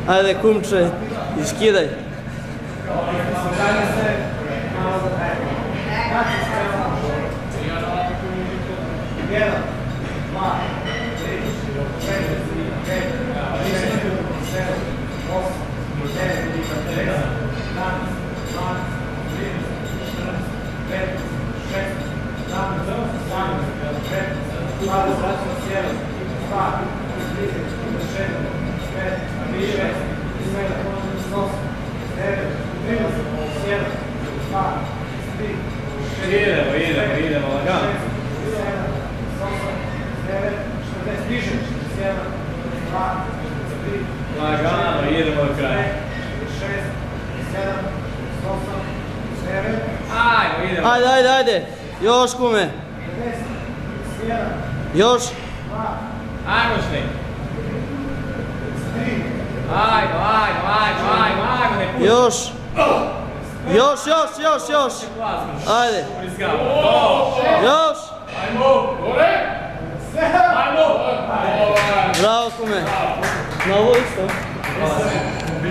Ajde kumče, iskidaj. Idemo, lagano. Lagano, idemo do kraja. Ajmo, idemo. Ajde. Još kume. Još. Ajmo šli. Ajmo, ne pusti. Još. Još. Ajde. Još. Bravo kume. Na ovo isto.